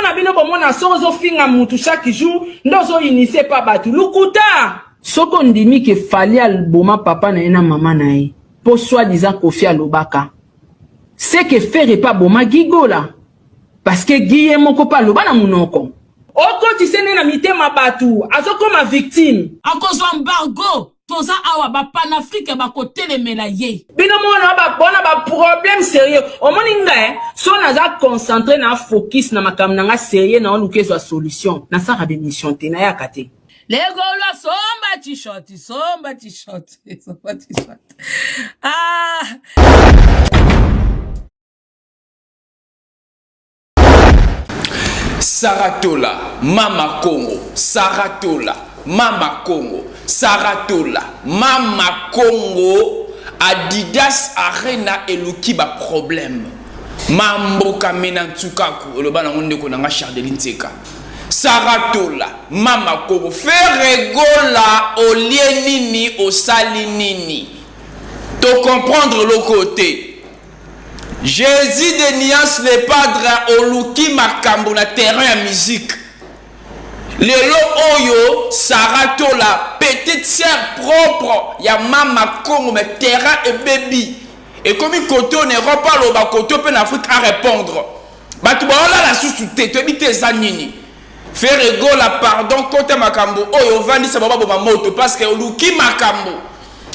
Pona bino bomona sozo finga mutu chaque jour, ndozo initié pa batu. Lukuta! Soko ndimi ke fali alboma papa na ena mama na ye. Po soi-disant Kofi Alobaka. C'est que faire pas boma gigola. Parce que Guillaume moko pa loba na munoko. Oko tisene na mitema batu, azoko ma victime. Akozo embargo, toza awa ba panafrique ba kote le melaye. Bino mona ba bona ba problème sérieux. O moninga so naza concentré na focus na makamna nga sérieux na olukezo solution. Na sa rabe mission te na yakate. Lego la somba t-shirt, somba t-shirt, somba t-shirt. Ah. Saratola, Mama Congo, Saratola, Mama Congo, Saratola, Mama Congo, Adidas Arena et Lukiba problème. Mambo Kamena Tsukaku, le bana monde konanga Chardeline Seka. Saratola, Mama Congo, faire gola au lien nini, au sali nini. To comprendre le côté. Jésus de Nias le padre Oluki Makambo na terrain à musique. Lelo Oyo Saratola petite sœur propre ya Mama Congo mais terrain et baby. Et comme il côté on est repas le bas côté en Afrique à répondre. Batu ba la sous-souté tu habites zanini. Faire rigola pardon côté Makambo Oyo vandi sa baba ba moto parce que Oluki Makambo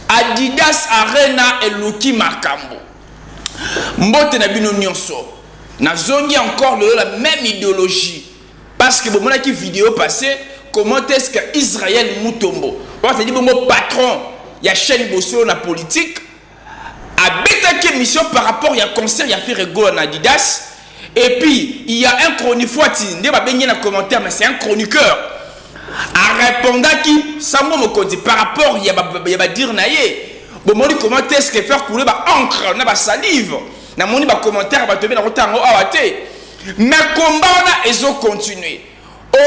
Adidas Arena et Luki Makambo. Mbote na bino nyonso na zongi encore la même idéologie parce que bon qui vidéo passée comment est-ce que Israël Mutombo on s'est dit bon patron il y a chaîne bosso na politique a bêta mission par rapport il y a concert il y a fait rigolo na Adidas et puis il y a un chroniqueur ne va baigner dans commentaire mais c'est un chroniqueur a répondant qui ça moi me dit par rapport il y a dire naie bon moni comment est-ce que faire couler ba encre na ba salive na moni ba commentaire ba tomber na rotango awate mais combat on a ezo continuer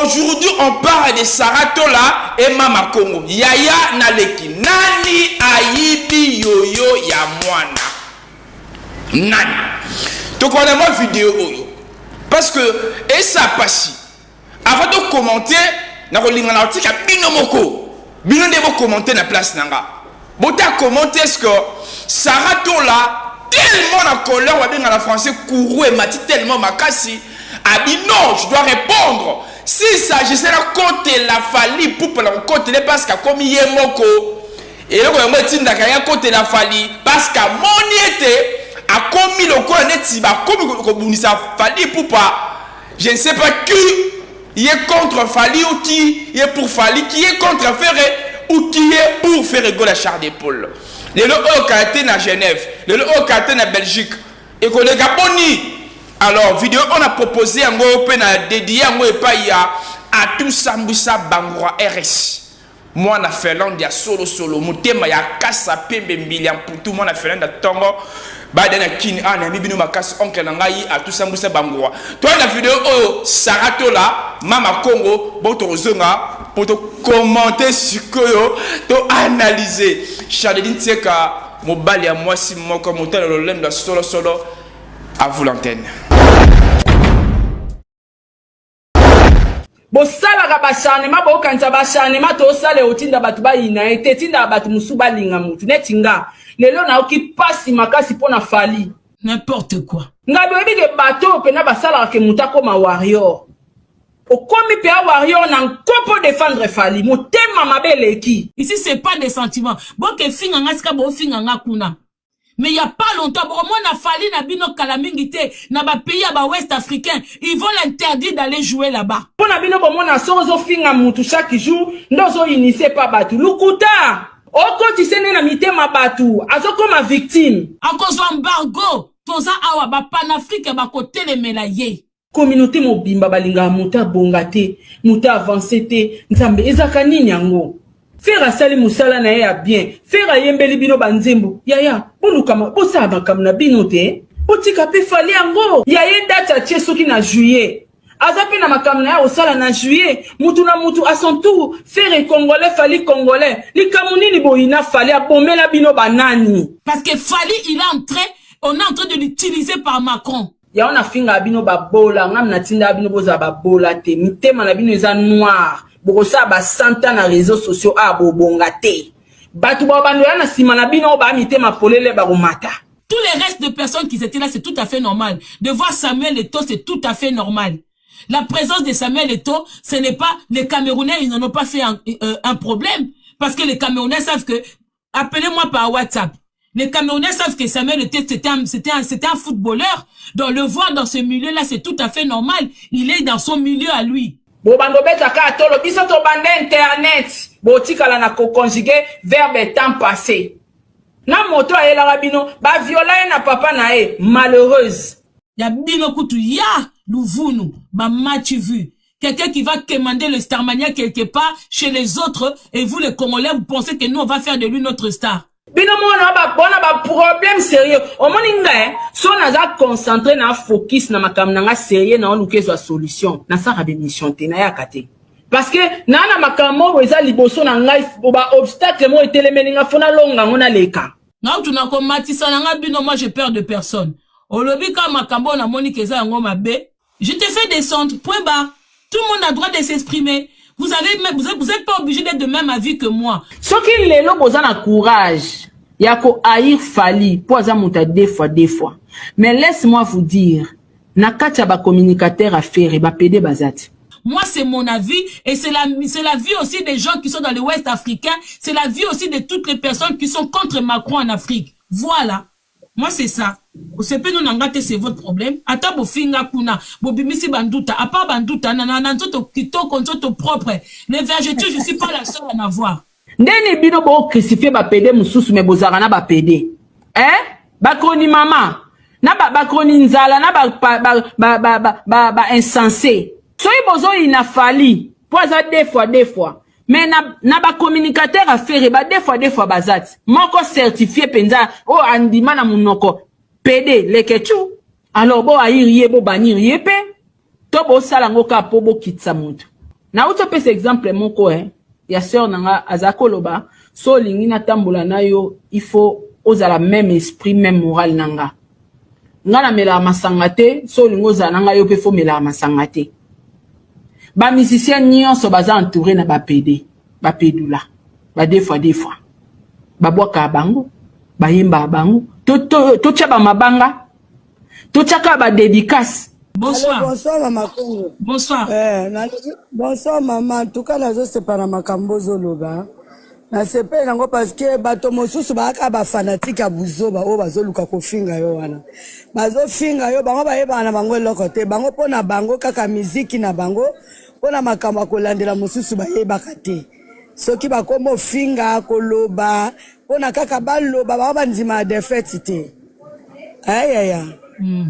aujourd'hui on parle de Saratola et Mama Congo yaya na leki nani ayibi yoyo ya mwana nani donc on a ma vidéo oyo parce que et ça passe avant de commenter na kolinga na article bino moko bino ndebo commenter na place nanga. Bota commenter est-ce que Saratola tellement la colère ou bien en français courou et mati tellement makasi a dit non je dois répondre si s'agissait de côté la fali pour la côté parce qu'à comme yemoko et là on me dit d'akaya côté la fali parce qu'à mon était a commis le quoi net si ba comme ça fali pour pas je ne sais pas qui est contre fali ou qui est pour fali qui est contre Ferré ou qui est pour faire rigoler la char d'épaule. Le Okaté à Genève, le Okaté à Belgique. Et qu'on est Gaboni. Alors, vidéo, on a proposé un open à dédié un à tout Samboussa Bangoua RS. Moi, on a fait l'un de solo. Moutema ya kasa pembe mbilian pour tout le monde a fait l'un de tongo. Badena kin ana mibinu makas oncle nangai à tout Samboussa Bangoua. Toi, la vidéo, Saratola, Mama Congo, Boto Zonga. Pour te commenter sur quoi tu analyser Chardeline Seka mobali à moi si moi comme auteur le lème de solo à vous l'antenne bo sala ka bachanema bo kanza bachanema to sale otinda batu ba ina ete tinda batu musuba linga mutu netinga lelo na oki pasi makasi pona fali n'importe quoi ngabe bige bato pena basala ke mutako ma warrior. Au commis Péa Warrior n'a pas défendre Fali. Mon thème ma belle qui. Ici c'est pas des sentiments. Bon que finga ska bo finga kuna. Mais il y a pas longtemps bon moi na Fali na bino kalamingité na ba pays ba ouest africain, ils vont l'interdire d'aller jouer là-bas. Pour na bino bon na sozo finga mutu chaque jour, ndozo initié pas batu. Lukuta. Oko tisene na mitema batu, azoko ma victime. Akozo embargo, toza awa ba panafrique ba kote le melaye. Communauté mobimba balinga muta bongate, muta avancé te, nzambe ezaka nini yango. Faire sali musala na ya bien, faire yembeli bino banzembo. Yaya, bonukama, bosa bakam na bino te. Botika pe fali yango. Yaya data tie soki na juillet. Azapi na makam na ya osala na juillet, mutu na mutu à son tour, faire congolais fali congolais. Li kamunini boina fali abomela bino banani. Parce que Fali il est en train, on est en train de l'utiliser par Macron. ya on a finga bino babola ngam na tinda bino boza babola te mitema na bino eza noir bokosa ba santa na réseaux sociaux a bobonga te batu ba bando ya na sima na bino ba mitema polele ba komata. Tous les restes de personnes qui étaient là, c'est tout à fait normal. De voir Samuel Eto'o, c'est tout à fait normal. La présence de Samuel Eto'o, ce n'est pas... Les Camerounais, ils n'en ont pas fait un problème. Parce que les Camerounais savent que... Appelez-moi par WhatsApp. Les Camerounais savent que Samuel Eto'o, c'était un footballeur. Donc, le voir dans ce milieu-là, c'est tout à fait normal. Il est dans son milieu à lui. Bo bando beta ka tolo biso to bande internet. Bo tikala na ko conjuguer verbe temps passé. Na moto ayela rabino ba viola na papa na e malheureuse. Ya bino kutu ya luvunu ba match vu. Quelqu'un qui va commander le Starmania quelque part chez les autres et vous les Congolais vous pensez que nous on va faire de lui notre star. Bino mona ba problème sérieux. O moninga so naza concentré na focus na makamna nga sérieux na oluke zo solution. Na sa rabe mission te na yakate. Parce que nana makamo eza liboso na ngai ba obstacle mo etelemeli nga fona longa ngona leka. Non tu na komatisa na nga bino moi j'ai peur de personne. Olobi ka makambo na moni keza ngo mabe. Je te fais descendre point bas. Tout le monde a droit de s'exprimer. Vous êtes pas obligé d'être de même avis que moi. Ce qui est là, vous avez courage. Yako haïr fali, poza muta des fois. Mais laisse-moi vous dire, nakacha ba communicateur à faire et ba pédé bazat. Moi, c'est mon avis et c'est la vie aussi des gens qui sont dans l'Ouest africain. C'est la vie aussi de toutes les personnes qui sont contre Macron en Afrique. Voilà. Moi, c'est ça. C'est votre problème. Ata bo finga kuna, bo bimisi banduta, à part banduta, nanananzoto kitoko nzoto propre. Les vergetures, je suis pas la seule à en avoir. Ndeni bino bo crucifié ba pédé mususu me bozara na ba pédé. Bakroni mama, na bakroni nzala na ba insensé. Soyi bozo ina fali, poza des fois. Mais na ba communicateur à faire ba des fois bazat. Moko certifié penza o andima na munoko PD lekechu. Alors bo aïrié bo banir yepé. To bo sala ngoka po bo kitsa mutu. Na uto pese exemple moko ya sœur nanga azako loba so lingi na tambola na yo il faut ozala même esprit même moral nanga. Ngana mela masangate so lingo za nanga yo pe fo mela masangate. Ba musicien nyonso baza entouré na ba PD, ba pedula, ba des fois. Ba boka bango, ba yemba bango, to tchaba mabanga, to tchaka ba dédicace. Bonsoir. Alors, bonsoir Maman Congo. Bonsoir. Bonsoir maman, en tout cas nazo c'est pas na makambo zoloba. Na sepe nango parce que bato mosusu baka ba fanatique ya buzoba o bazoluka ko finga yo wana. Bazo finga yo bango ba yeba na bango lokote, bango pona bango kaka muziki na bango. Pona makamba kolandela mosusu ba yeba kate. Soki ba komo finga koloba, pona kaka baloba ba bandima défaite te. Ayaya.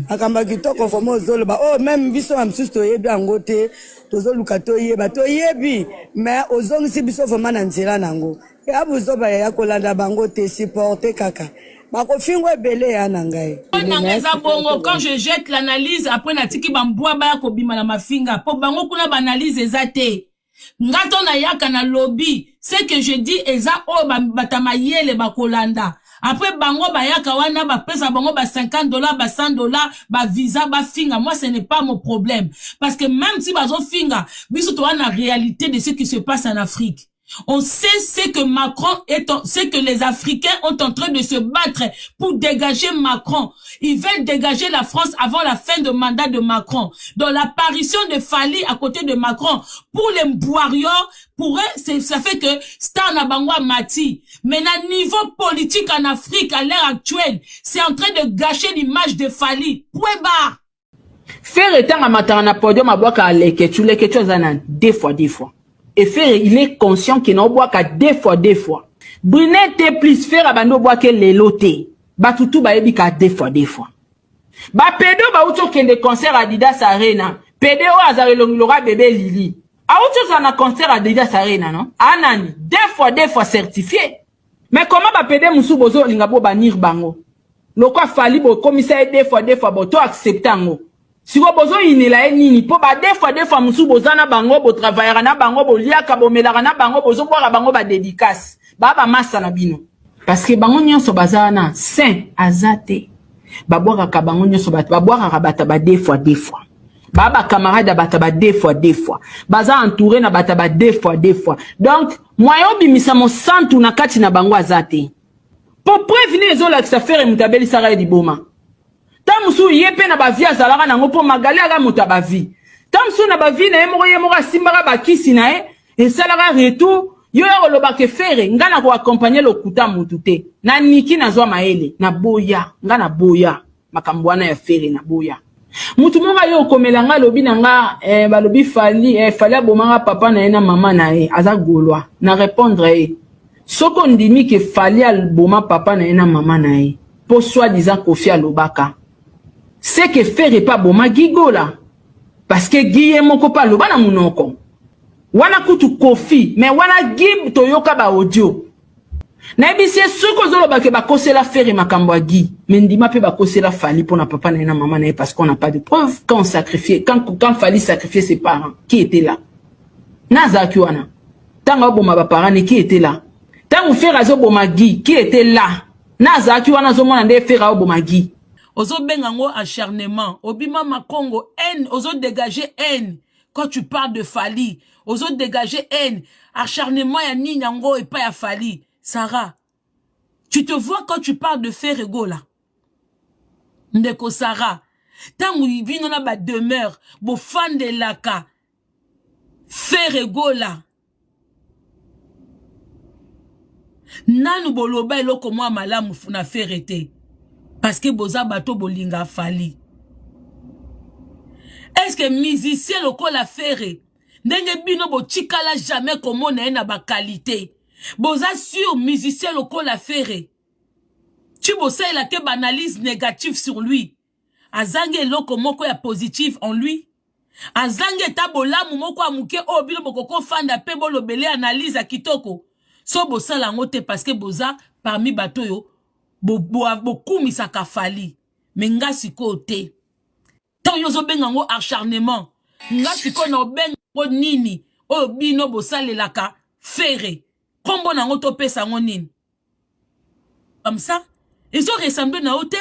Akamba kitoko fomo zoloba oh même biso amsusu to yebi angote tozoluka to yebi mais ozongisi biso vraiment na nzela nango ya buzoba ya kolanda bango te supporter kaka bakofingo ebele ya nangai nangeza bongo quand je jette l'analyse après na tiki bambwa ba kobima na mafinga po bango kuna ba analyse ezate ngato na yaka na lobby c'est que je dis eza o batamayele bakolanda. Après, bango bayaka wana ba pesa bango ba $50, ba $100, ba visa, ba finga. Moi, ce n'est pas mon problème. Parce que même si bazo finga, biso to la réalité de ce qui se passe en Afrique. On sait ce que Macron c'est que les Africains sont en train de se battre pour dégager Macron. Ils veulent dégager la France avant la fin de mandat de Macron. Donc l'apparition de Fali à côté de Macron, pour les Mbouario, pour eux, ça fait que Star Nabangwa Mati. Mais à niveau politique en Afrique, à l'heure actuelle, c'est en train de gâcher l'image de Fali. Point barre. Faire étant à matana podium à boire qu'à l'équetu zanan, des fois. Et faire, il est conscient qu'il n'a boit qu'à des fois. Brunette plus faire abando boire que les lotés. Batutu ba ebi qu'à des fois. Ba pedo ba outo kende concert Adidas Arena. Pedo azare longilora bébé Lili. A outo zana concert Adidas Arena, non? Anani, des fois certifié. Mais comment ba pedo musu bozo lingabo banir bango? Loko fali bo commissaire des fois bo to acceptango. Si vous avez une nini, pour des fois, musu bozana bango, bo travaillera na bango, bo liaka, bo melara na bango, bozo boira bango, ba dédicace. Ba massa na bino. Parce que bango nyon so bazana, saint, azate. babwaka bango nyonso bato babwaka bata ba deux fois baba camarade bata ba deux fois baza entouré na bata ba deux fois donc moyo bimisa mo santu na kati na bango azate pour prévenir les autres ça faire mutabeli sara di boma tamusu yepe na ba vie azalaka nango po magali aga mutaba vie tamusu na ba vie na yemo simbaka ba kisi na et ça la retour yo ya loba ke fere ngana ko accompagner le kuta mutute na niki na zwa maele na boya ngana boya makambwana ya fere na boya mutu monga yo komelanga lobi nanga balobi fali abomanga papa na ena mama na aza golwa na répondre soko ndimi ke fali alboma papa na ena mama na po soi-disant Kofi alobaka c'est que fere pas boma gigola parce que Guy moko pa loba na munoko wana kutu Kofi mais wana Gib toyoka ba audio na ebisi soko zoloba ke bakosela fere makambo a Guy mais ndima pe bakosela fali pour na papa na maman na parce qu'on n'a pas de preuve quand on fallait sacrifier ses parents qui était là nazaki wana tanga boma ba parents qui était là tangu fere azo boma Guy qui était là nazaki wana zo mona nde fere azo boma Guy ozo bengango acharnement obima makongo haine ozo dégager haine quand tu parles de Fali ozo dégager haine acharnement ya ninyango et pas ya Fali. Sarah, tu te vois quand tu parles de Ferrego là. Ndeko Sarah, tant où il vit dans la demeure, beau fan de laka. Ferrego là. Nanu boloba eloko mwa malamu na ferete. Parce que boza bato bolinga Fali. Est-ce que musicien loko la ferre? Ndenge bino bo chikala jamais comme na na ba qualité. Boza sur musicien loko la ferre. Tu bossa il a que analyse négative sur lui. Azange loko moko ya positif en lui. Azange tabola moko amuke o bino bokoko fanda pe bolo belé analyse a kitoko. So bossa la ngote parce que boza parmi bato yo beaucoup misaka Fali. Menga siko te. Tant yozo bengango acharnement. Nga siko no bengo nini o bino bossa le laka ferre. Combo na ngoto pesa ngonini. Comme ça, ils ont ressemblé na ote.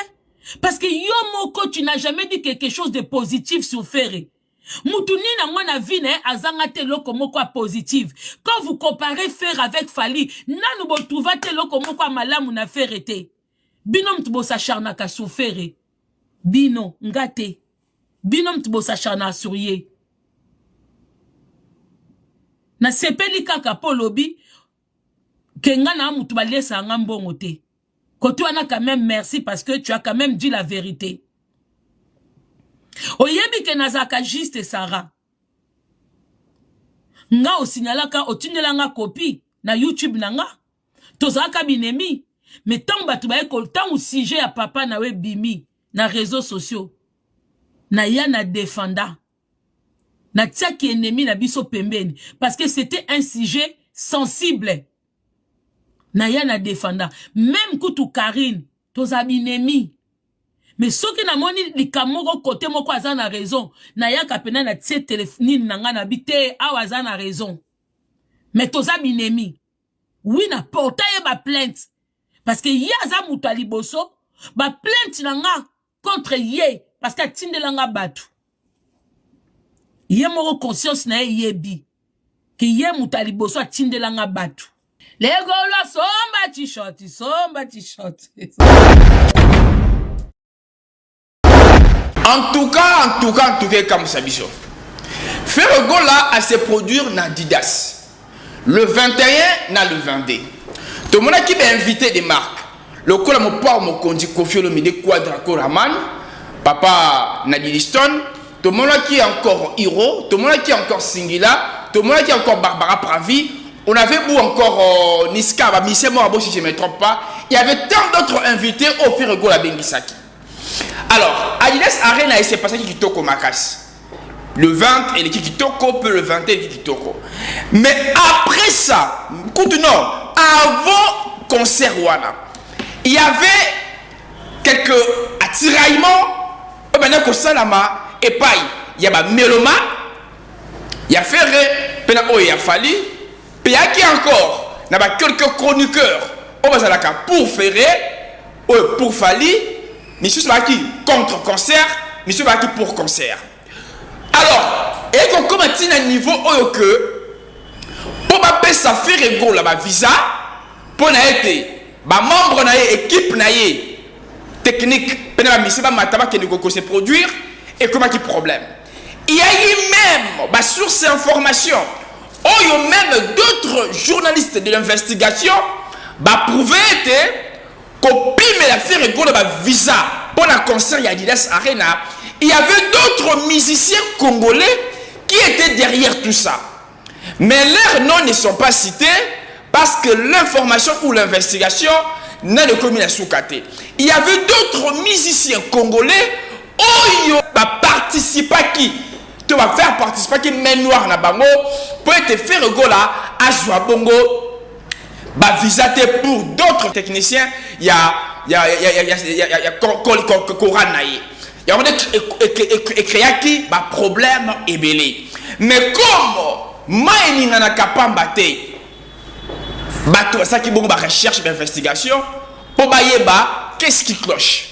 Parce que yo moko tu n'as jamais dit quelque chose de positif sur Ferré. Moutuni na mwana vie na azanga te loko moko positive. Quand vous comparez Ferré avec Fali, nanu bo trouva te loko moko malamu na Ferré te. Binom tubo sa charna ka sur Ferré. Bino ngate. Binom tubo sa charna sur ye. Na sepeli kaka po lobi Kenga na mutu balesa ngambongo te. Koto wana quand même merci parce que tu as quand même dit la vérité. Oyebi ke nazaka juste Sarah. Nga o signalaka o tindelanga copie na YouTube nanga. Tozaka binemi. Mais tant batu ba ekol tant ou sujet ya papa na we bimi na réseaux sociaux. Na ya na défenda. Na tiaki ennemi na biso pembeni parce que c'était un sujet sensible. Naya na défenda. Même Koutou Karine, tos abinemi. Mais ceux qui n'a moni likamoko côté moko azana raison. Naya kapena na tse téléphone nanga na bité awazana raison. Mais tos abinemi. Oui na portail ba plainte. Parce que yaza mutali boso ba plainte nanga contre ye parce que tinde langa batu. Ye moko conscience na yebi. Que ye mutali boso tinde langa batu. Les gars somba t-shirt. En tout cas, comme ça, biso. Ferrego là à se produire dans Didas. Le 21, dans le 22. Tout le monde qui m'a invité des marques. Le col mon père mon conduit Kofi Olomide Quadraco Raman, papa Nadiliston. Tout le monde qui est encore Hiro, tout le monde qui est encore Singila, tout le monde qui est encore Barbara Pravi. On avait beau encore Niska, si je ne me trompe pas. Il y avait tant d'autres invités au Ferrego la Bengisaki. Alors, Adidas Arena, il s'est passé qui toko Makas. Le 20 et le Kikitoko, puis le 21 et le Kikitoko. Mais après ça, continuons. Avant concert Wana, il y avait quelques attiraillements. Maintenant que Salama et Paille, il y a Méloma, il y a Ferré, il y a Fali. Puis il y a qui encore, il y a quelques chroniqueurs pour Ferré, pour Fali, monsieur qui contre cancer, monsieur qui pour cancer. Alors, et qu'on commence à un niveau où que pour ma ça faire rigolo la visa pour na été ba membre na équipe na technique pena mission ba mataba qui ne se produire et comment qui problème. Il y a eu même bah, sur ces informations, il y a même d'autres journalistes de l'investigation bah, prouvé que copie mais la faire rigolo bah, visa pour la concert il y a Adidas Arena. Il y avait d'autres musiciens congolais qui étaient derrière tout ça. Mais leurs noms ne sont pas cités parce que l'information ou l'investigation n'a de commis la sous-caté. Il y avait d'autres musiciens congolais qui ont participé qui tu vas faire participer qui main noire na bango pour te faire rigola à Zouabongo bah visaté pour d'autres techniciens il y a Koranaï il y a écrit qui bah problème est belé mais comme maïninga na kapamba te bato ça qui bon ba recherche d'investigation pour bayeba qu'est-ce qui cloche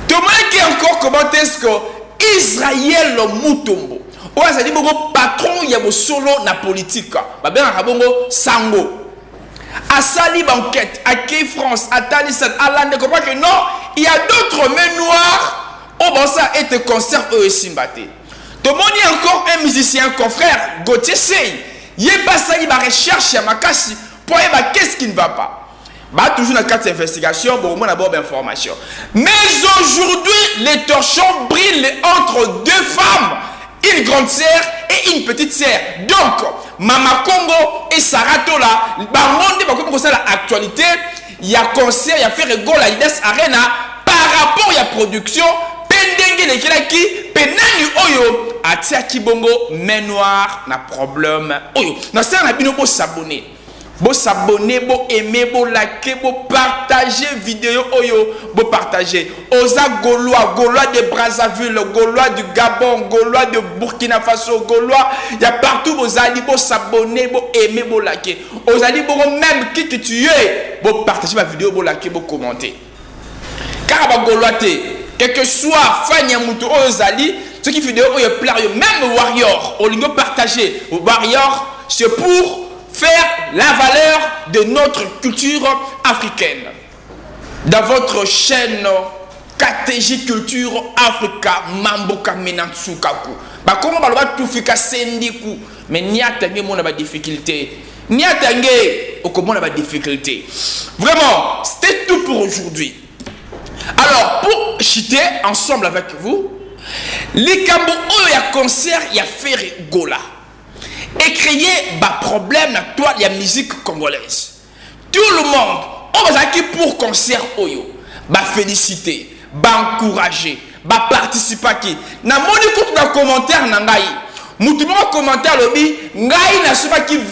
tout le monde qui encore comment est-ce que Israël Mutombo ou ça dit beaucoup patron ya solo na politique ba bien rabongo sango asali banquette à qui France à Talissan à l'ande comprend que non il y a d'autres mains noires au bon ça et te concert eux simbaté tout le monde y a encore un musicien confrère Gauthier Sey il est passé il va recherche à makasi pour voir qu'est-ce qui ne va pas. Bah, toujours dans le cadre d'investigation, bon, on a bonne information. Mais aujourd'hui, les torchons brillent entre deux femmes, une grande sœur et une petite sœur. Donc, Mama Congo et Saratola, comme ça l'actualité, il y a concert, il y a fait rigolo à Adidas Arena par rapport à la production, Pendengue les Kilaki, Penani Oyo, Atia Kibongo, main noire, na problème Oyo. Dans ce cas, on a bien s'abonner. Bo s'abonner, bo aimer, bo liker, bo partager vidéo oyo, bo partager. Oza Gaulois, Gaulois de Brazzaville, Gaulois du Gabon, Gaulois de Burkina Faso, Gaulois, il y a partout bo zali, bo s'abonner, bo aimer, bo liker. Ozali bo même qui que tu es, bo partager ma vidéo, bo liker, bo commenter. Car ba Gaulois te, quel que soit Fanya Moutou Ozali, ce qui vidéo oyo plaire, même Warrior, on lingo partager. Warrior, c'est pour faire la valeur de notre culture africaine. Dans votre chaîne KTG Culture Africa, Mamboka Menantsukaku. Bah comment on va tout faire sendiku, mais n'y a tangué mon a difficulté. N'y a tangué au comment on a difficulté. Vraiment, c'était tout pour aujourd'hui. Alors pour chiter ensemble avec vous, les Cambo il y a concert, il y a fait Gola. Et créer un problème dans la musique congolaise. Tout le monde, on va qui pour concert oyo, va féliciter, va encourager, va participer qui. Na moni coupe dans commentaire nangai. Moutouma commentaire lobby, ngai na soba qui 20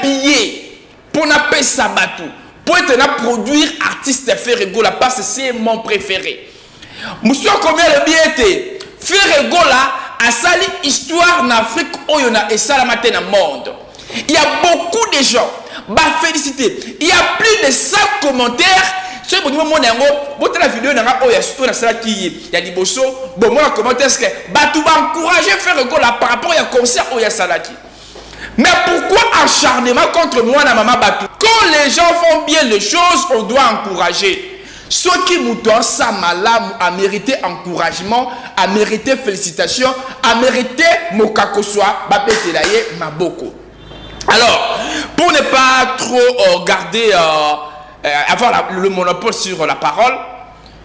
billets pour na payer sa batou. Pour être na produire artiste faire rigola parce que c'est mon préféré. Monsieur combien le billet était faire rigola à sali histoire en Afrique où il y a et salamate dans le monde. Il y a beaucoup de gens bah féliciter. Il y a plus de 100 commentaires sur le moment où la vidéo il y a des bosso bon moi commentaire est-ce que bah tu vas encourager faire rigolo par rapport à concert où il y a salaki. Mais pourquoi acharnement contre moi na maman Batou? Quand les gens font bien les choses, on doit encourager. Ceux qui mouton ça malam a mérité encouragement, a mérité félicitations, a mérité mokakoswa, babetelaye maboko. Alors, pour ne pas trop garder, avoir le monopole sur la parole,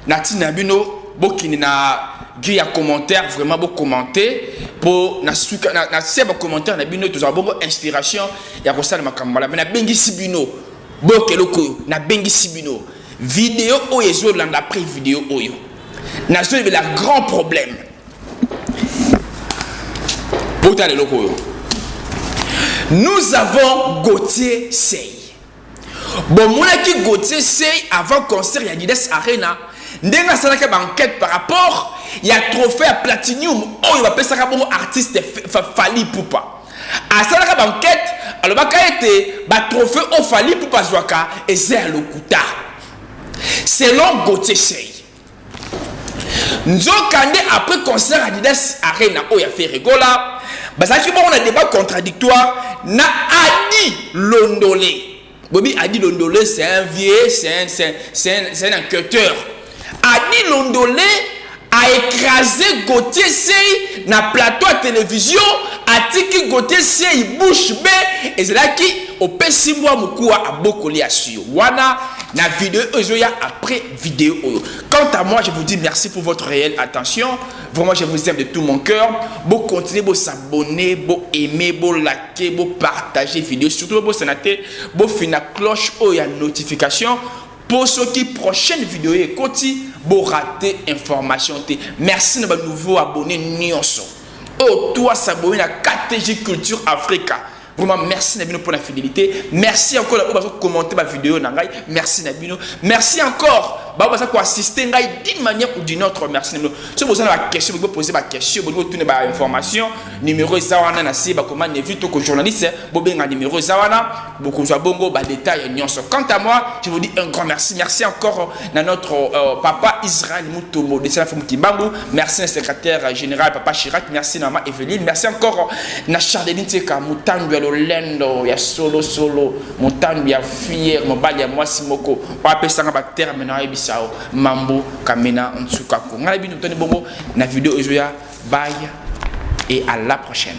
Nati Nabino, bokini na grille à commentaire, vraiment beau commenter, pour na seba commentaire Nabino, tous avons beaucoup inspiration, il y a ça de ma caméra, mais na bengi sibino, bokeloko, na bengi sibino. Vidéo oyo landa après vidéo oyo. Na so le grand problème. Bota le loko. Nous avons Gauthier Sey. Bon mona ki Gauthier Sey avant concert ya Adidas Arena, ndenga salaka ba enquête par rapport il y a trophée à platinum oyo ba pesa ka bon artiste Fally Ipupa. A salaka ba enquête alors ba ka été ba trophée au Fally Ipupa zwaka et c'est à Lokuta. Selon Gauthier Sey, Nzokande après concert Adidas Arena o ya fait rigola. Bazaki bon on a débat contradictoire na Adi Londolé. Bobby Adi Londolé c'est un vieux, c'est un enquêteur. Adi Londolé a écrasé Gauthier Sey na plateau à télévision, a tiki Gauthier Sey bouche bée et c'est là qui au pessimoi mukua a beaucoup lié à sur. Wana na vidéo ozoya après vidéo. Quant à moi, je vous dis merci pour votre réelle attention. Vraiment, je vous aime de tout mon cœur. Vous continuez, vous s'abonner, vous aimer, vous liker, vous partager vidéo, surtout vous s'anater, vous finir la cloche ou la notification. Pour ceux qui prochaine vidéo et côté pour rater information. Merci de nouveau abonné Nyonso. Oh toi s'abonner à KTG Culture Africa. Vraiment merci Nabino pour la fidélité. Merci encore pour commenter ma vidéo nangai. Merci Nabino. Merci encore pour assister d'une manière ou d'une autre. Merci Nabino. Si vous avez une question, vous pouvez poser ma question, vous pouvez donner information. Numéro Zawana Nasi, comment ne vite que journaliste, vous pouvez numéro Zawana, beaucoup de bongo, détails. Quant à moi, je vous dis un grand merci. Merci encore à notre papa Israël Moutomo de Saint-Fou Kimbangu. Merci au secrétaire général Papa Chirac. Merci Nama Evelyne. Merci encore à Chardeline Teka Moutandu Lendo, ya solo Moutandu ya fier, mobile ya mwasi moko. On appelle ça un terme na ebisao. Mambo Kamena Nsukako. Ngala bino toni bongo na vidéo ezoya. Bye et à la prochaine.